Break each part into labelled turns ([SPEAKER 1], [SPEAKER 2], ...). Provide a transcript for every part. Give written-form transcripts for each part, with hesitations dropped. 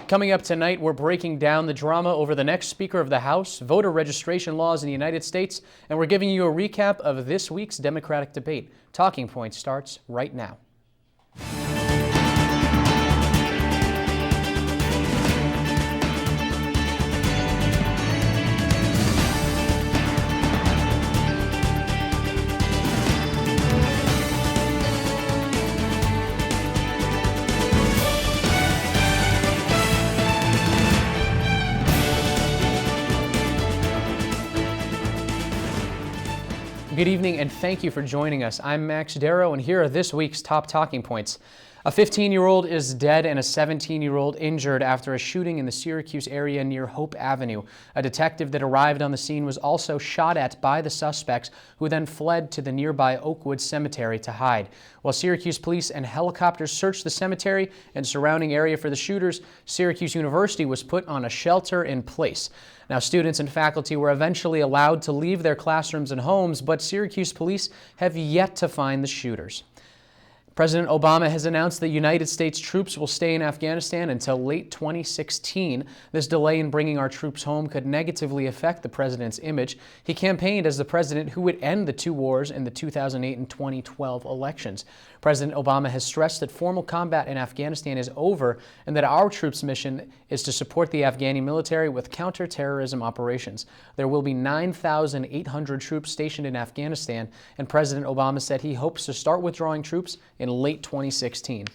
[SPEAKER 1] Coming up tonight, we're breaking down the drama over the next Speaker of the House, voter registration laws in the United States, and we're giving you a recap of this week's Democratic debate. Talking Point starts right now. Good evening and thank you for joining us. I'm Max Darrow and here are this week's top talking points. A 15-year-old is dead and a 17-year-old injured after a shooting in the Syracuse area near Hope Avenue. A detective that arrived on the scene was also shot at by the suspects, who then fled to the nearby Oakwood Cemetery to hide. While Syracuse police and helicopters searched the cemetery and surrounding area for the shooters, Syracuse University was put on a shelter in place. Now, students and faculty were eventually allowed to leave their classrooms and homes, but Syracuse police have yet to find the shooters. President Obama has announced that United States troops will stay in Afghanistan until late 2016. This delay in bringing our troops home could negatively affect the president's image. He campaigned as the president who would end the two wars in the 2008 and 2012 elections. President Obama has stressed that formal combat in Afghanistan is over and that our troops' mission is to support the Afghani military with counterterrorism operations. There will be 9,800 troops stationed in Afghanistan, and President Obama said he hopes to start withdrawing troops in late 2016.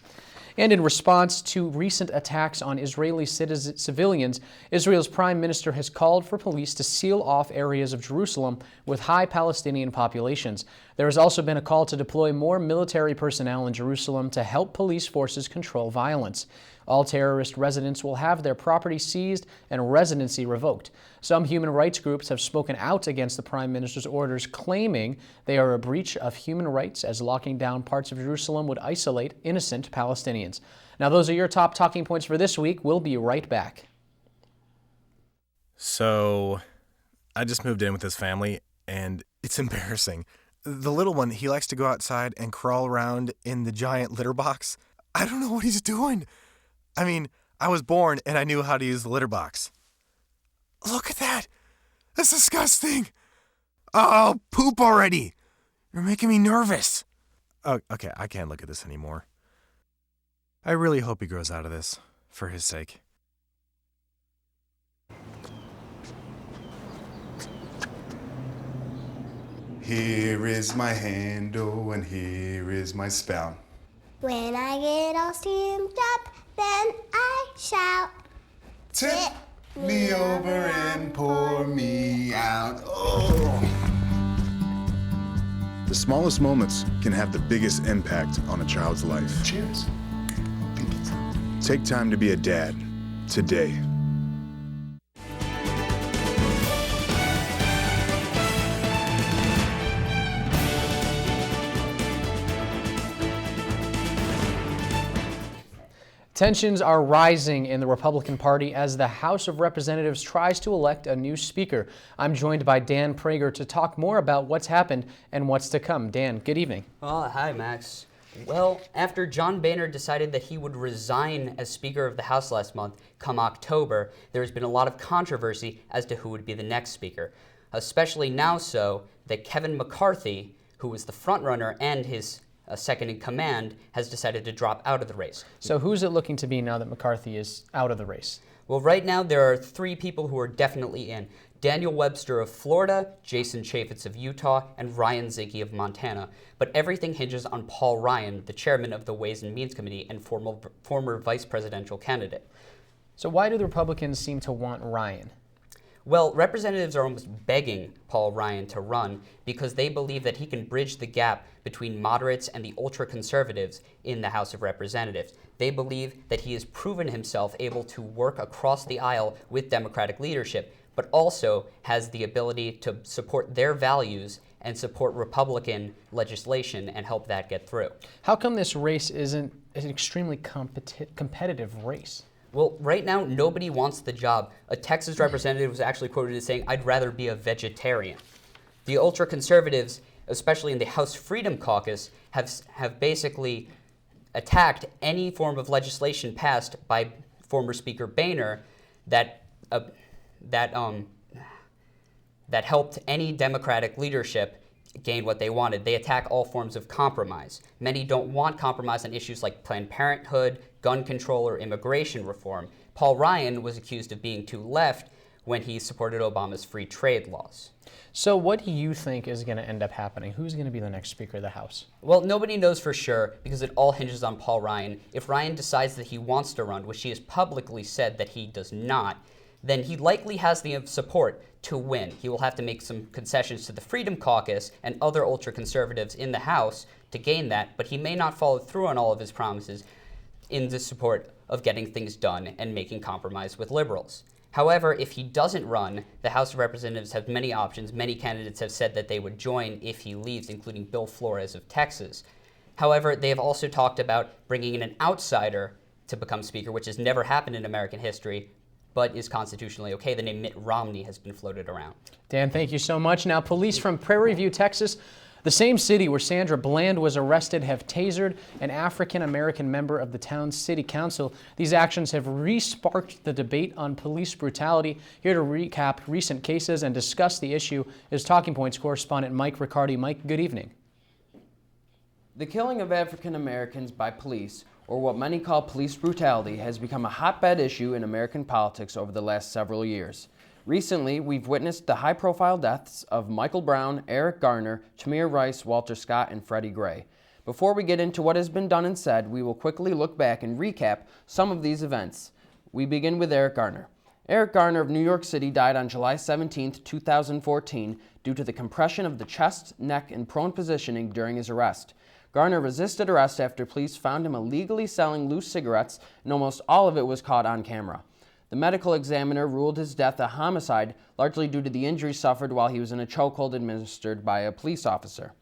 [SPEAKER 1] And in response to recent attacks on Israeli civilians, Israel's prime minister has called for police to seal off areas of Jerusalem with high Palestinian populations. There has also been a call to deploy more military personnel in Jerusalem to help police forces control violence. All terrorist residents will have their property seized and residency revoked. Some human rights groups have spoken out against the prime minister's orders, claiming they are a breach of human rights, as locking down parts of Jerusalem would isolate innocent Palestinians. Now, those are your top talking points for this week. We'll be right back.
[SPEAKER 2] So, I just moved in with his family, and it's embarrassing. The little one, he likes to go outside and crawl around in the giant litter box. I don't know what he's doing. I mean, I was born and I knew how to use the litter box. Look at that! That's disgusting! Oh, poop already! You're making me nervous. Oh, okay, I can't look at this anymore. I really hope he grows out of this, for his sake.
[SPEAKER 3] Here is my handle and here is my spout.
[SPEAKER 4] When I get all steamed up, then I shout,
[SPEAKER 3] Tip me over and pour me out. Oh.
[SPEAKER 5] The smallest moments can have the biggest impact on a child's life.
[SPEAKER 3] Cheers.
[SPEAKER 5] Take time to be a dad today.
[SPEAKER 1] Tensions are rising in the Republican Party as the House of Representatives tries to elect a new speaker. I'm joined by Dan Prager to talk more about what's happened and what's to come. Dan, good evening.
[SPEAKER 6] Hi, Max. Well, after John Boehner decided that he would resign as Speaker of the House last month, come October, there's been a lot of controversy as to who would be the next Speaker. Especially now so that Kevin McCarthy, who was the frontrunner and his second in command, has decided to drop out of the race.
[SPEAKER 1] So who's it looking to be now that McCarthy is out of the race?
[SPEAKER 6] Well, right now there are three people who are definitely in. Daniel Webster of Florida, Jason Chaffetz of Utah, and Ryan Zinke of Montana. But everything hinges on Paul Ryan, the chairman of the Ways and Means Committee and former vice presidential candidate.
[SPEAKER 1] So why do the Republicans seem to want Ryan?
[SPEAKER 6] Well, representatives are almost begging Paul Ryan to run because they believe that he can bridge the gap between moderates and the ultra-conservatives in the House of Representatives. They believe that he has proven himself able to work across the aisle with Democratic leadership, but also has the ability to support their values and support Republican legislation and help that get through.
[SPEAKER 1] How come this race isn't an extremely competitive race?
[SPEAKER 6] Well, right now, nobody wants the job. A Texas representative was actually quoted as saying, "I'd rather be a vegetarian." The ultra-conservatives, especially in the House Freedom Caucus, have basically attacked any form of legislation passed by former Speaker Boehner that helped any Democratic leadership gain what they wanted. They attack all forms of compromise. Many don't want compromise on issues like Planned Parenthood, gun control, or immigration reform. Paul Ryan was accused of being too left when he supported Obama's free trade laws.
[SPEAKER 1] So what do you think is going to end up happening? Who's going to be the next Speaker of the House?
[SPEAKER 6] Well, nobody knows for sure because it all hinges on Paul Ryan. If Ryan decides that he wants to run, which he has publicly said that he does not, then he likely has the support to win. He will have to make some concessions to the Freedom Caucus and other ultra-conservatives in the House to gain that, but he may not follow through on all of his promises in the support of getting things done and making compromise with liberals. However, if he doesn't run, the House of Representatives have many options. Many candidates have said that they would join if he leaves, including Bill Flores of Texas. However, they have also talked about bringing in an outsider to become Speaker, which has never happened in American history, but is constitutionally okay. The name Mitt Romney has been floated around.
[SPEAKER 1] Dan, thank you so much. Now, police from Prairie View, Texas, the same city where Sandra Bland was arrested, have tasered an African-American member of the town's city council. These actions have re-sparked the debate on police brutality. Here to recap recent cases and discuss the issue is Talking Points correspondent Mike Riccardi. Mike, good evening.
[SPEAKER 7] The killing of African Americans by police, or what many call police brutality, has become a hotbed issue in American politics over the last several years. Recently, we've witnessed the high-profile deaths of Michael Brown, Eric Garner, Tamir Rice, Walter Scott, and Freddie Gray. Before we get into what has been done and said, we will quickly look back and recap some of these events. We begin with Eric Garner. Eric Garner of New York City died on July 17, 2014, due to the compression of the chest, neck, and prone positioning during his arrest. Garner resisted arrest after police found him illegally selling loose cigarettes, and almost all of it was caught on camera. The medical examiner ruled his death a homicide, largely due to the injuries suffered while he was in a chokehold administered by a police officer.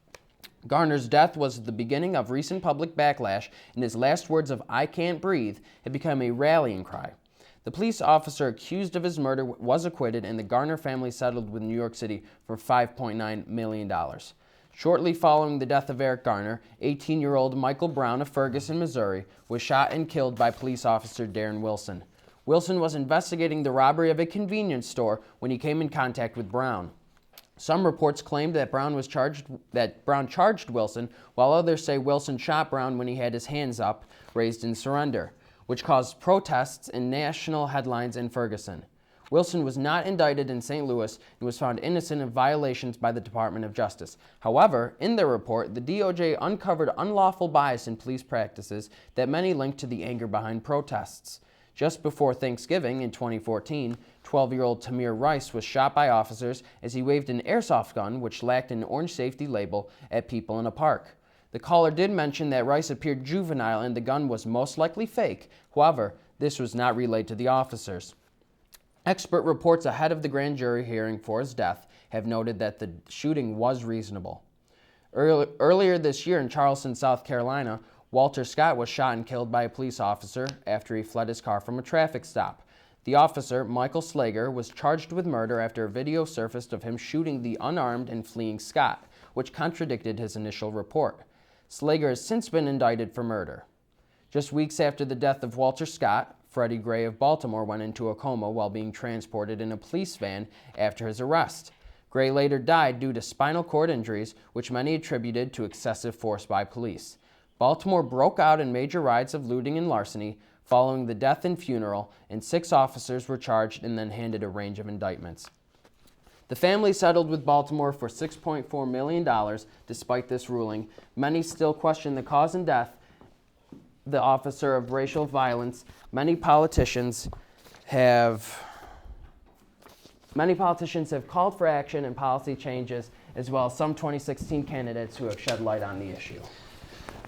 [SPEAKER 7] Garner's death was the beginning of recent public backlash, and his last words of "I can't breathe" had become a rallying cry. The police officer accused of his murder was acquitted, and the Garner family settled with New York City for $5.9 million. Shortly following the death of Eric Garner, 18-year-old Michael Brown of Ferguson, Missouri, was shot and killed by police officer Darren Wilson. Wilson was investigating the robbery of a convenience store when he came in contact with Brown. Some reports claimed that Brown charged Wilson, while others say Wilson shot Brown when he had his hands up, raised in surrender, which caused protests and national headlines in Ferguson. Wilson was not indicted in St. Louis and was found innocent of violations by the Department of Justice. However, in their report, the DOJ uncovered unlawful bias in police practices that many linked to the anger behind protests. Just before Thanksgiving in 2014, 12-year-old Tamir Rice was shot by officers as he waved an airsoft gun, which lacked an orange safety label, at people in a park. The caller did mention that Rice appeared juvenile and the gun was most likely fake. However, this was not relayed to the officers. Expert reports ahead of the grand jury hearing for his death have noted that the shooting was reasonable. Earlier this year in Charleston, South Carolina, Walter Scott was shot and killed by a police officer after he fled his car from a traffic stop. The officer, Michael Slager, was charged with murder after a video surfaced of him shooting the unarmed and fleeing Scott, which contradicted his initial report. Slager has since been indicted for murder. Just weeks after the death of Walter Scott, Freddie Gray of Baltimore went into a coma while being transported in a police van after his arrest. Gray later died due to spinal cord injuries, which many attributed to excessive force by police. Baltimore broke out in major riots of looting and larceny following the death and funeral, and 6 officers were charged and then handed a range of indictments. The family settled with Baltimore for $6.4 million despite this ruling. Many still question the cause and death, the officer of racial violence. Many politicians have called for action and policy changes, as well as some 2016 candidates who have shed light on the issue.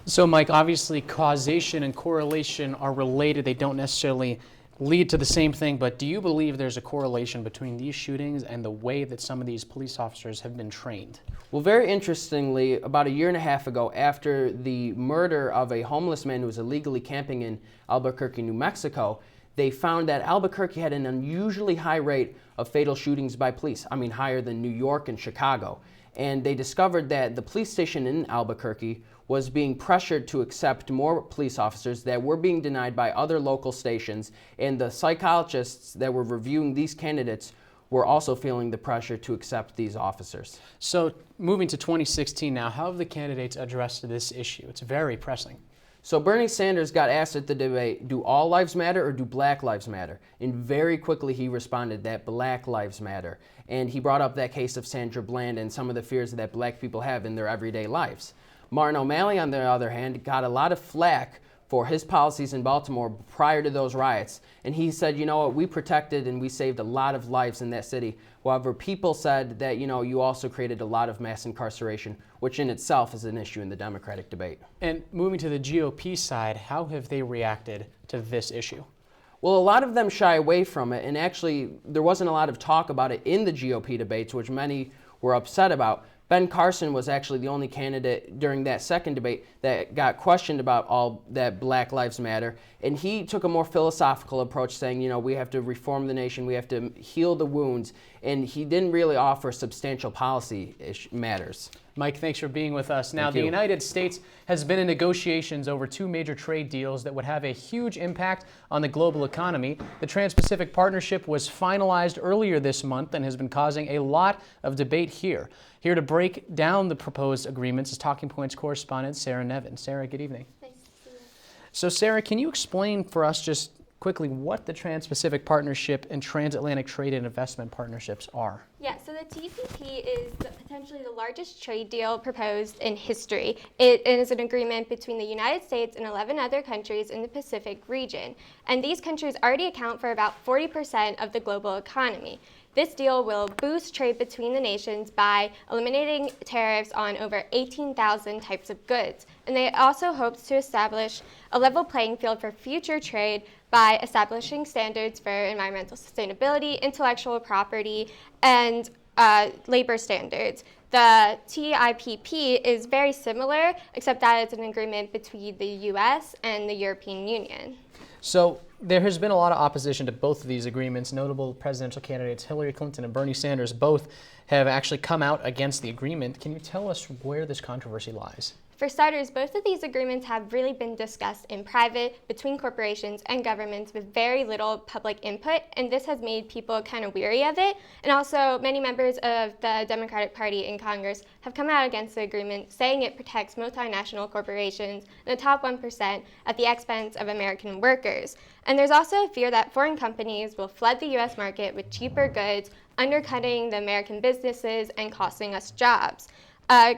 [SPEAKER 1] So, Mike, obviously causation and correlation are related. They don't necessarily lead to the same thing, but do you believe there's a correlation between these shootings and the way that some of these police officers have been trained?
[SPEAKER 7] Well, very interestingly, about a year and a half ago, after the murder of a homeless man who was illegally camping in Albuquerque, New Mexico, they found that Albuquerque had an unusually high rate of fatal shootings by police. I mean, higher than New York and Chicago. And they discovered that the police station in Albuquerque was being pressured to accept more police officers that were being denied by other local stations, and the psychologists that were reviewing these candidates were also feeling the pressure to accept these officers.
[SPEAKER 1] So moving to 2016 now, how have the candidates addressed this issue? It's very pressing.
[SPEAKER 7] So Bernie Sanders got asked at the debate, do all lives matter or do black lives matter? And very quickly he responded that black lives matter. And he brought up that case of Sandra Bland and some of the fears that black people have in their everyday lives. Martin O'Malley, on the other hand, got a lot of flack for his policies in Baltimore prior to those riots. And he said, you know what, we protected and we saved a lot of lives in that city. However, people said that, you know, you also created a lot of mass incarceration, which in itself is an issue in the Democratic debate.
[SPEAKER 1] And moving to the GOP side, how have they reacted to this issue?
[SPEAKER 7] Well, a lot of them shy away from it, and actually there wasn't a lot of talk about it in the GOP debates, which many were upset about. Ben Carson was actually the only candidate during that second debate that got questioned about all that Black Lives Matter, and he took a more philosophical approach, saying, you know, we have to reform the nation, we have to heal the wounds, and he didn't really offer substantial policy matters.
[SPEAKER 1] Mike, thanks for being with us. Now,
[SPEAKER 7] Thank
[SPEAKER 1] the
[SPEAKER 7] you.
[SPEAKER 1] United States has been in negotiations over 2 major trade deals that would have a huge impact on the global economy. The Trans-Pacific Partnership was finalized earlier this month and has been causing a lot of debate here. Here to break down the proposed agreements is Talking Points correspondent Sarah Nevin. Sarah, good evening.
[SPEAKER 4] Nice to see you.
[SPEAKER 1] So, Sarah, can you explain for us just quickly what the Trans-Pacific Partnership and Transatlantic Trade and Investment Partnerships are?
[SPEAKER 8] Yeah, so the TPP is potentially the largest trade deal proposed in history. It is an agreement between the United States and 11 other countries in the Pacific region. And these countries already account for about 40% of the global economy. This deal will boost trade between the nations by eliminating tariffs on over 18,000 types of goods. And it also hopes to establish a level playing field for future trade by establishing standards for environmental sustainability, intellectual property, and labor standards. The TIPP is very similar, except that it's an agreement between the U.S. and the European Union.
[SPEAKER 1] So there has been a lot of opposition to both of these agreements. Notable presidential candidates Hillary Clinton and Bernie Sanders both have actually come out against the agreement. Can you tell us where this controversy lies?
[SPEAKER 8] For starters, both of these agreements have really been discussed in private between corporations and governments with very little public input, and this has made people kind of weary of it. And also, many members of the Democratic Party in Congress have come out against the agreement, saying it protects multinational corporations and the top 1% at the expense of American workers. And there's also a fear that foreign companies will flood the U.S. market with cheaper goods, undercutting the American businesses and costing us jobs.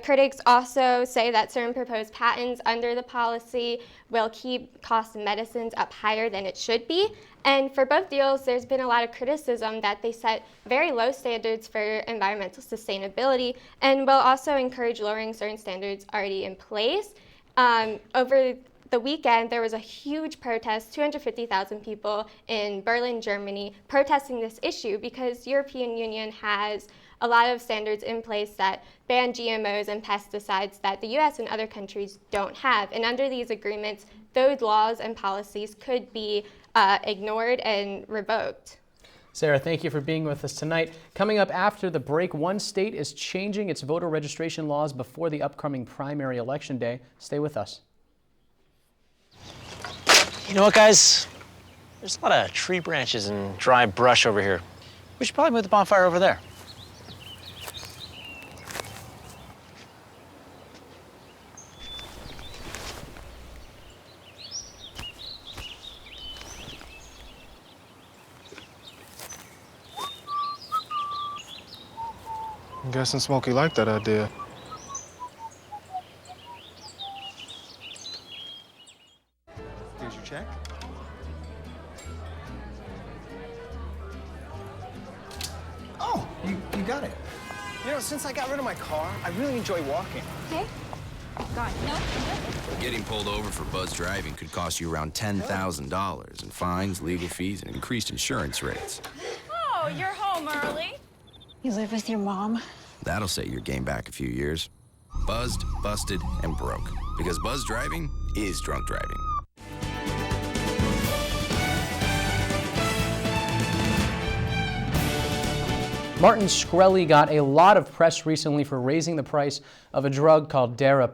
[SPEAKER 8] Critics also say that certain proposed patents under the policy will keep costs of medicines up higher than it should be. And for both deals, there's been a lot of criticism that they set very low standards for environmental sustainability and will also encourage lowering certain standards already in place. Over the weekend, there was a huge protest, 250,000 people in Berlin, Germany, protesting this issue because the European Union has a lot of standards in place that ban GMOs and pesticides that the US and other countries don't have. And under these agreements, those laws and policies could be ignored and revoked.
[SPEAKER 1] Sarah, thank you for being with us tonight. Coming up after the break, one state is changing its voter registration laws before the upcoming primary election day. Stay with us.
[SPEAKER 9] You know what, guys? There's a lot of tree branches and dry brush over here. We should probably move the bonfire over there.
[SPEAKER 2] I'm guessing Smokey liked that idea.
[SPEAKER 3] Here's your check.
[SPEAKER 10] Oh, you got it. You know, since I got rid of my car, I really enjoy walking.
[SPEAKER 8] Okay. God, no.
[SPEAKER 11] Getting pulled over for buzz driving could cost you around $10,000 in fines, legal fees, and increased insurance rates.
[SPEAKER 12] Oh, you're home early.
[SPEAKER 13] You live with your mom?
[SPEAKER 11] That'll set your game back a few years. Buzzed, busted, and broke. Because buzz driving is drunk driving.
[SPEAKER 1] Martin Shkreli got a lot of press recently for raising the price of a drug called Darrow.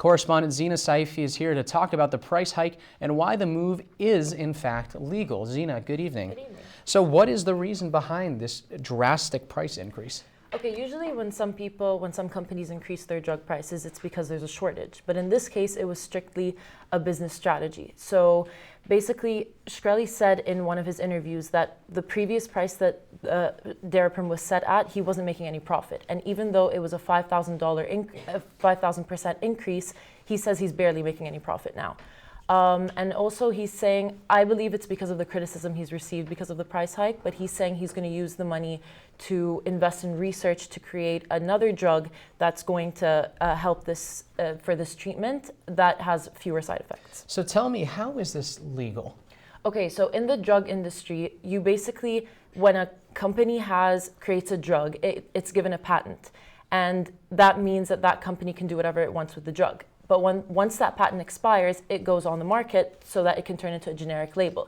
[SPEAKER 1] Correspondent Zina Saifi is here to talk about the price hike and why the move is, in fact, legal. Zina, good evening.
[SPEAKER 14] Good evening.
[SPEAKER 1] So what is the reason behind this drastic price increase?
[SPEAKER 14] Okay, usually when some companies increase their drug prices, it's because there's a shortage. But in this case, it was strictly a business strategy. So basically, Shkreli said in one of his interviews that the previous price that Darrow was set at, he wasn't making any profit. And even though it was a $5,000% increase, he says he's barely making any profit now. And also he's saying, I believe it's because of the criticism he's received because of the price hike, but he's saying he's going to use the money to invest in research to create another drug that's going to help this for this treatment that has fewer side effects.
[SPEAKER 1] So tell me, how is this legal?
[SPEAKER 14] Okay, so in the drug industry, you basically, when a company creates a drug, it's given a patent. And that means that that company can do whatever it wants with the drug. But once that patent expires, it goes on the market so that it can turn into a generic label.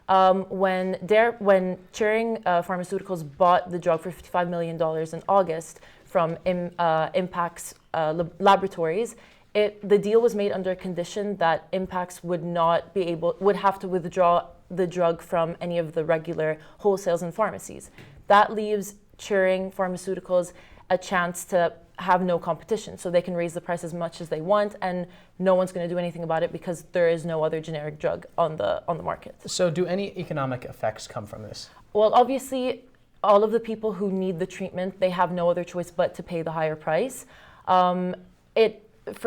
[SPEAKER 14] When Turing Pharmaceuticals bought the drug for $55 million in August from Impact's laboratories, the deal was made under a condition that Impacts would have to withdraw the drug from any of the regular wholesales and pharmacies. That leaves Turing Pharmaceuticals a chance to have no competition, so they can raise the price as much as they want, and no one's going to do anything about it because there is no other generic drug on the market.
[SPEAKER 1] So do any economic effects come from this?
[SPEAKER 14] Well, obviously, all of the people who need the treatment, they have no other choice but to pay the higher price. For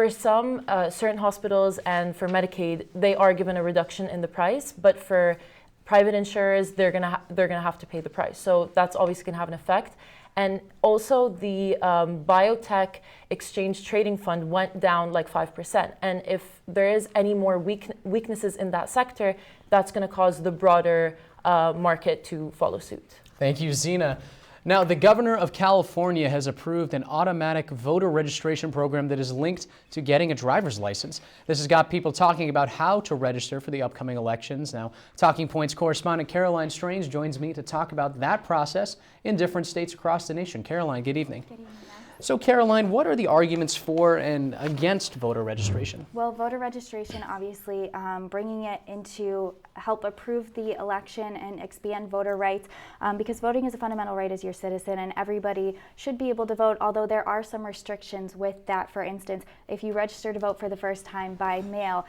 [SPEAKER 14] some certain hospitals and for Medicaid, they are given a reduction in the price, but for private insurers, they're gonna have to pay the price. So that's obviously going to have an effect. And also the biotech exchange trading fund went down like 5%. And if there is any more weaknesses in that sector, that's going to cause the broader market to follow suit.
[SPEAKER 1] Thank you, Zina. Now, the governor of California has approved an automatic voter registration program that is linked to getting a driver's license. This has got people talking about how to register for the upcoming elections. Now, Talking Points correspondent Caroline Strange joins me to talk about that process in different states across the nation. Caroline, good evening.
[SPEAKER 15] Good evening.
[SPEAKER 1] So, Caroline, what are the arguments for and against voter registration?
[SPEAKER 15] Well, voter registration, obviously, bringing it into help approve the election and expand voter rights, because voting is a fundamental right as your citizen, and everybody should be able to vote, although there are some restrictions with that. For instance, if you register to vote for the first time by mail,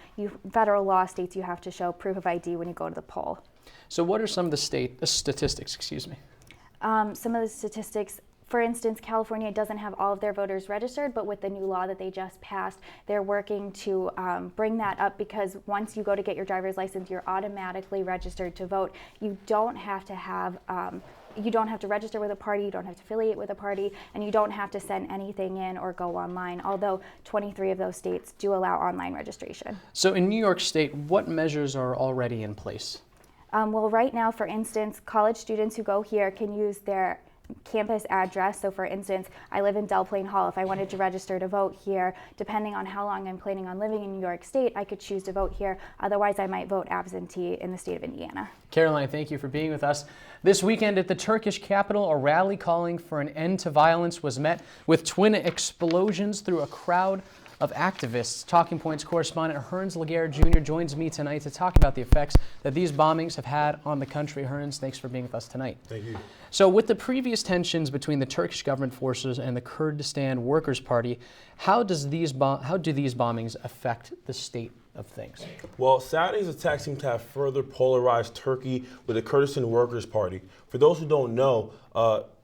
[SPEAKER 15] federal law states you have to show proof of ID when you go to the poll.
[SPEAKER 1] So what are some of the statistics,
[SPEAKER 15] Some of the statistics. For instance, California doesn't have all of their voters registered, but with the new law that they just passed, they're working to bring that up, because once you go to get your driver's license, you're automatically registered to vote. You don't have to register with a party, you don't have to affiliate with a party, and you don't have to send anything in or go online, although 23 of those states do allow online registration.
[SPEAKER 1] So in New York State, what measures are already in place?
[SPEAKER 15] Well, right now, for instance, college students who go here can use their campus address. So for instance, I live in Del Plaine Hall. If I wanted to register to vote here, depending on how long I'm planning on living in New York State, I could choose to vote here. Otherwise, I might vote absentee in the state of Indiana.
[SPEAKER 1] Caroline, thank you for being with us. This weekend at the Turkish capital, a rally calling for an end to violence was met with twin explosions through a crowd of activists. Talking Points correspondent Hearns Laguerre Jr. joins me tonight to talk about the effects that these bombings have had on the country. Hearns, thanks for being with us tonight.
[SPEAKER 16] Thank you.
[SPEAKER 1] So with the previous tensions between the Turkish government forces and the Kurdistan Workers' Party, how do these bombings affect the state of things?
[SPEAKER 16] Well, Saturday's attack seemed to have further polarized Turkey with the Kurdistan Workers' Party. For those who don't know,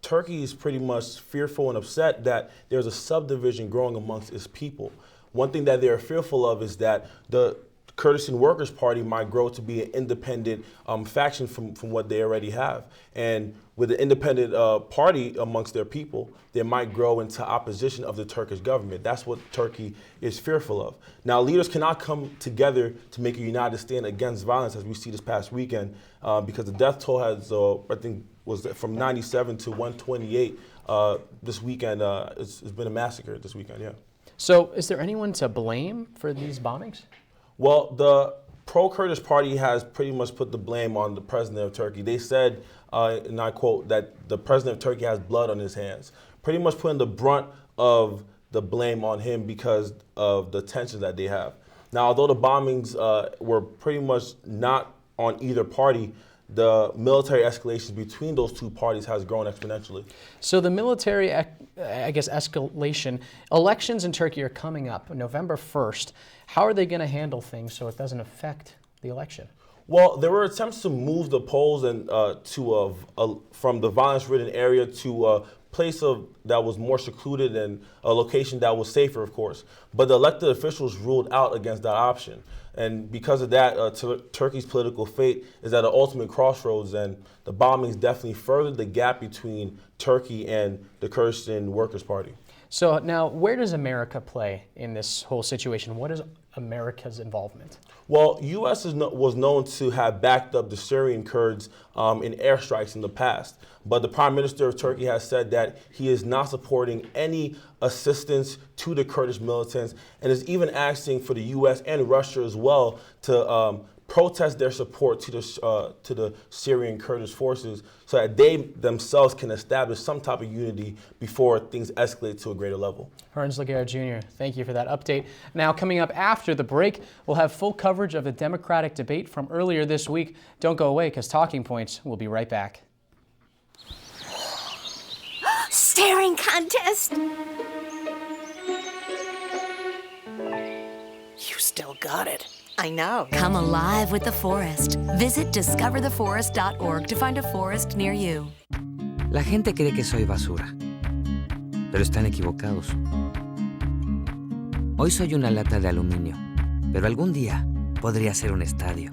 [SPEAKER 16] Turkey is pretty much fearful and upset that there's a subdivision growing amongst its people. One thing that they're fearful of is that the Kurdistan Workers' Party might grow to be an independent faction from what they already have. And with an independent party amongst their people, they might grow into opposition of the Turkish government. That's what Turkey is fearful of. Now, leaders cannot come together to make a united stand against violence, as we see this past weekend, because the death toll has, I think, was from 97 to 128 this weekend. It's been a massacre this weekend, yeah.
[SPEAKER 1] So is there anyone to blame for these bombings?
[SPEAKER 16] Well, the pro-Kurdish party has pretty much put the blame on the president of Turkey. They said, and I quote, that the president of Turkey has blood on his hands, pretty much putting the brunt of the blame on him because of the tensions that they have. Now, although the bombings were pretty much not on either party, the military escalations between those two parties has grown exponentially.
[SPEAKER 1] So the military, I guess, escalation, elections in Turkey are coming up November 1st. How are they going to handle things so it doesn't affect the election?
[SPEAKER 16] Well, there were attempts to move the polls and from the violence-ridden area to a place that was more secluded and a location that was safer, of course. But the elected officials ruled out against that option. And because of that, Turkey's political fate is at an ultimate crossroads, and the bombings definitely furthered the gap between Turkey and the Kurdistan Workers' Party.
[SPEAKER 1] So now, where does America play in this whole situation? What is America's involvement?
[SPEAKER 16] Well, U.S. was known to have backed up the Syrian Kurds in airstrikes in the past. But the Prime Minister of Turkey has said that he is not supporting any assistance to the Kurdish militants and is even asking for the U.S. and Russia as well to protest their support to the Syrian Kurdish forces so that they themselves can establish some type of unity before things escalate to a greater level.
[SPEAKER 1] Hearns Laguerre Jr., thank you for that update. Now, coming up after the break, we'll have full coverage of the Democratic debate from earlier this week. Don't go away, because Talking Points will be right back.
[SPEAKER 17] Staring contest! You still got it. I know.
[SPEAKER 18] Come alive with the forest. Visit discovertheforest.org to find a forest near you.
[SPEAKER 19] La gente cree que soy basura, pero están equivocados. Hoy soy una lata de aluminio, pero algún día podría ser un estadio.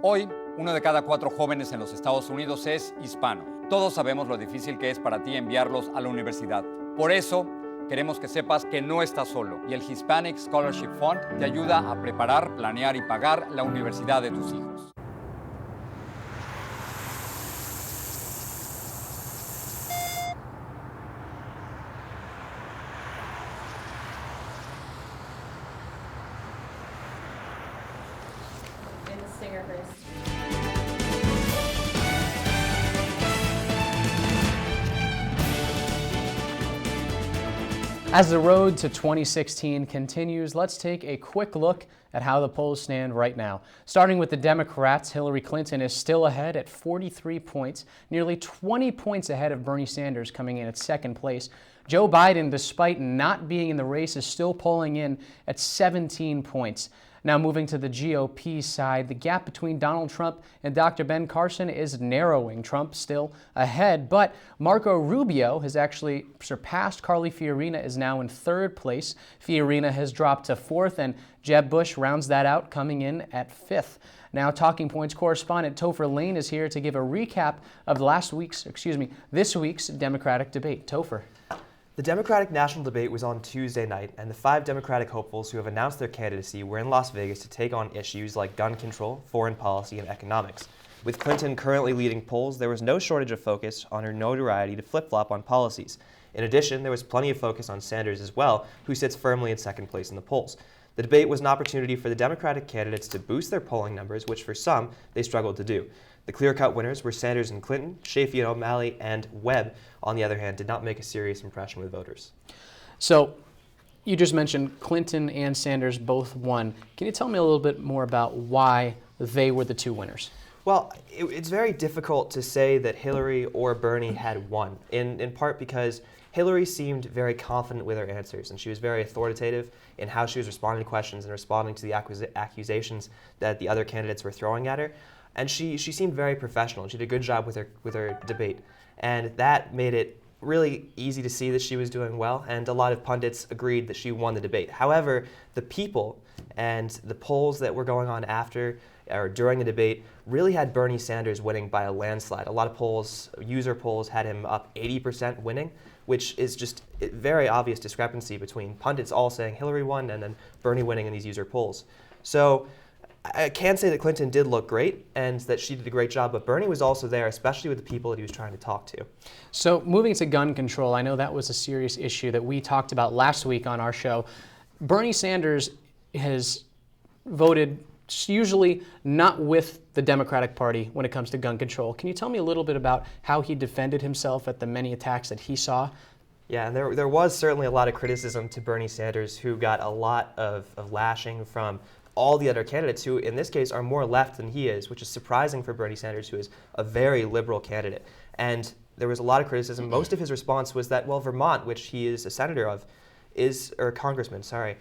[SPEAKER 20] Hoy, 1 de cada 4 jóvenes en los Estados Unidos es hispano. Todos sabemos lo difícil que es para ti enviarlos a la universidad. Por eso, queremos que sepas que no estás solo y el Hispanic Scholarship Fund te ayuda a preparar, planear y pagar la universidad de tus hijos.
[SPEAKER 1] As the road to 2016 continues, let's take a quick look at how the polls stand right now. Starting with the Democrats, Hillary Clinton is still ahead at 43 points, nearly 20 points ahead of Bernie Sanders coming in at second place. Joe Biden, despite not being in the race, is still polling in at 17 points. Now moving to the GOP side, the gap between Donald Trump and Dr. Ben Carson is narrowing. Trump still ahead, but Marco Rubio has actually surpassed Carly Fiorina, is now in third place. Fiorina has dropped to fourth, and Jeb Bush rounds that out, coming in at fifth. Now, Talking Points correspondent Topher Lane is here to give a recap of this week's Democratic debate. Topher.
[SPEAKER 21] The Democratic national debate was on Tuesday night, and the 5 Democratic hopefuls who have announced their candidacy were in Las Vegas to take on issues like gun control, foreign policy, and economics. With Clinton currently leading polls, there was no shortage of focus on her notoriety to flip-flop on policies. In addition, there was plenty of focus on Sanders as well, who sits firmly in second place in the polls. The debate was an opportunity for the Democratic candidates to boost their polling numbers, which for some, they struggled to do. The clear-cut winners were Sanders and Clinton. Chafee and O'Malley and Webb, on the other hand, did not make a serious impression with voters.
[SPEAKER 1] So, you just mentioned Clinton and Sanders both won. Can you tell me a little bit more about why they were the two winners?
[SPEAKER 21] Well, it's very difficult to say that Hillary or Bernie had won, in part because Hillary seemed very confident with her answers, and she was very authoritative in how she was responding to questions and responding to the accusations that the other candidates were throwing at her. And she seemed very professional, and she did a good job with her debate. And that made it really easy to see that she was doing well, and a lot of pundits agreed that she won the debate. However, the people and the polls that were going on after or during the debate really had Bernie Sanders winning by a landslide. A lot of polls, user polls, had him up 80% winning, which is just a very obvious discrepancy between pundits all saying Hillary won and then Bernie winning in these user polls. So I can say that Clinton did look great and that she did a great job, but Bernie was also there, especially with the people that he was trying to talk to.
[SPEAKER 1] So moving to gun control, I know that was a serious issue that we talked about last week on our show. Bernie Sanders has voted usually not with the Democratic Party when it comes to gun control. Can you tell me a little bit about how he defended himself at the many attacks that he saw?
[SPEAKER 21] Yeah, and there was certainly a lot of criticism to Bernie Sanders, who got a lot of lashing from all the other candidates who, in this case, are more left than he is, which is surprising for Bernie Sanders, who is a very liberal candidate. And there was a lot of criticism. Most of his response was that, well, Vermont, which he is a senator of, or a congressman, sorry,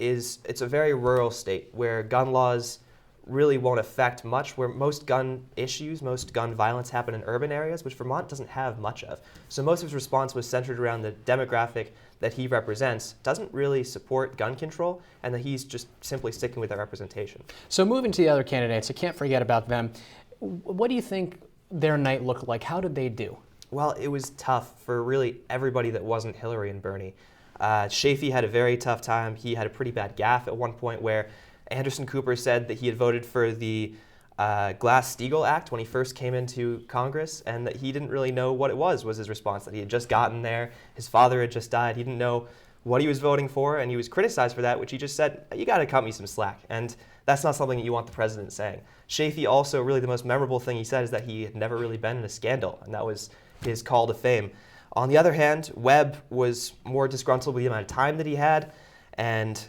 [SPEAKER 21] it's a very rural state where gun laws really won't affect much, where most gun issues, most gun violence happen in urban areas, which Vermont doesn't have much of. So most of his response was centered around the demographic that he represents doesn't really support gun control, and that he's just simply sticking with that representation.
[SPEAKER 1] So moving to the other candidates, I can't forget about them. What do you think their night looked like? How did they do?
[SPEAKER 21] Well, it was tough for really everybody that wasn't Hillary and Bernie. Chafee had a very tough time. He had a pretty bad gaffe at one point where Anderson Cooper said that he had voted for the Glass-Steagall Act when he first came into Congress, and that he didn't really know what it was his response, that he had just gotten there, his father had just died, he didn't know what he was voting for, and he was criticized for that, which he just said, you gotta cut me some slack. And that's not something that you want the president saying. Chafee also, really the most memorable thing he said is that he had never really been in a scandal, and that was his call to fame. On the other hand, Webb was more disgruntled with the amount of time that he had, and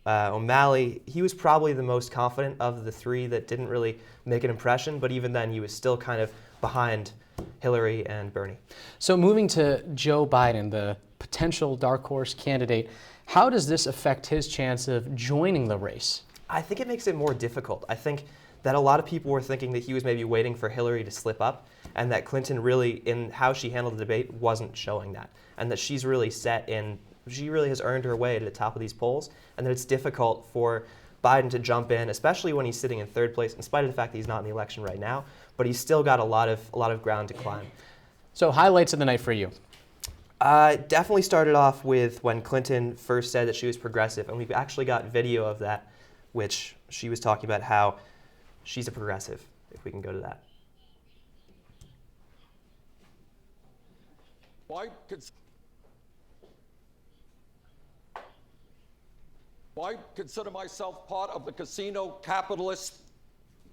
[SPEAKER 21] O'Malley, he was probably the most confident of the three that didn't really make an impression, but even then he was still kind of behind Hillary and Bernie.
[SPEAKER 1] So moving to Joe Biden, the potential dark horse candidate, how does this affect his chance of joining the race?
[SPEAKER 21] I think it makes it more difficult. I think that a lot of people were thinking that he was maybe waiting for Hillary to slip up, and that Clinton really, in how she handled the debate, wasn't showing that, and that she's really she really has earned her way to the top of these polls, and that it's difficult for Biden to jump in, especially when he's sitting in third place, in spite of the fact that he's not in the election right now, but he's still got a lot of ground to climb.
[SPEAKER 1] So highlights of the night for you?
[SPEAKER 21] Definitely started off with when Clinton first said that she was progressive, and we've actually got video of that, which she was talking about how she's a progressive, if we can go to that.
[SPEAKER 5] I consider myself part of the casino capitalist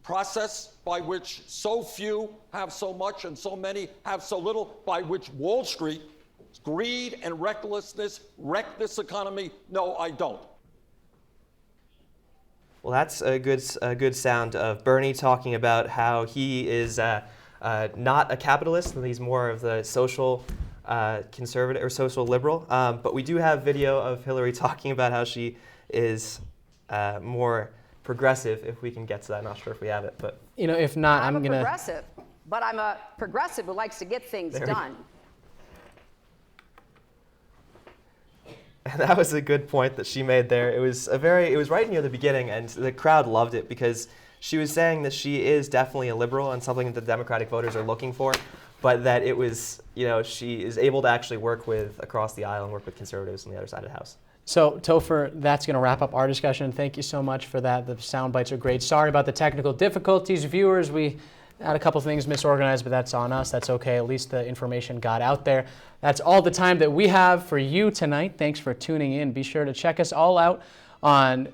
[SPEAKER 5] process by which so few have so much and so many have so little, by which Wall Street, greed and recklessness wreck this economy. No, I don't.
[SPEAKER 21] Well, that's a good sound of Bernie talking about how he is not a capitalist, and he's more of the social conservative or social liberal. But we do have video of Hillary talking about how she is more progressive, if we can get to that. Not sure if we have it, but
[SPEAKER 1] if not, I'm gonna.
[SPEAKER 22] Progressive, but I'm a progressive who likes to get things done.
[SPEAKER 21] And that was a good point that she made there. It was right near the beginning, and the crowd loved it because she was saying that she is definitely a liberal and something that the Democratic voters are looking for, but that it was, she is able to actually work with across the aisle and work with conservatives on the other side of the house.
[SPEAKER 1] So, Topher, that's going to wrap up our discussion. Thank you so much for that. The sound bites are great. Sorry about the technical difficulties, viewers. We had a couple things misorganized, but that's on us. That's okay. At least the information got out there. That's all the time that we have for you tonight. Thanks for tuning in. Be sure to check us all out on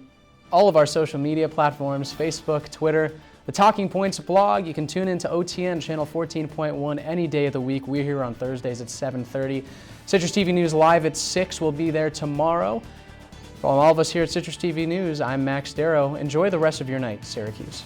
[SPEAKER 1] all of our social media platforms, Facebook, Twitter, the Talking Points blog. You can tune into OTN channel 14.1 any day of the week. We're here on Thursdays at 7:30. Citrus TV News Live at 6. We'll be there tomorrow. From all of us here at Citrus TV News, I'm Max Darrow. Enjoy the rest of your night, Syracuse.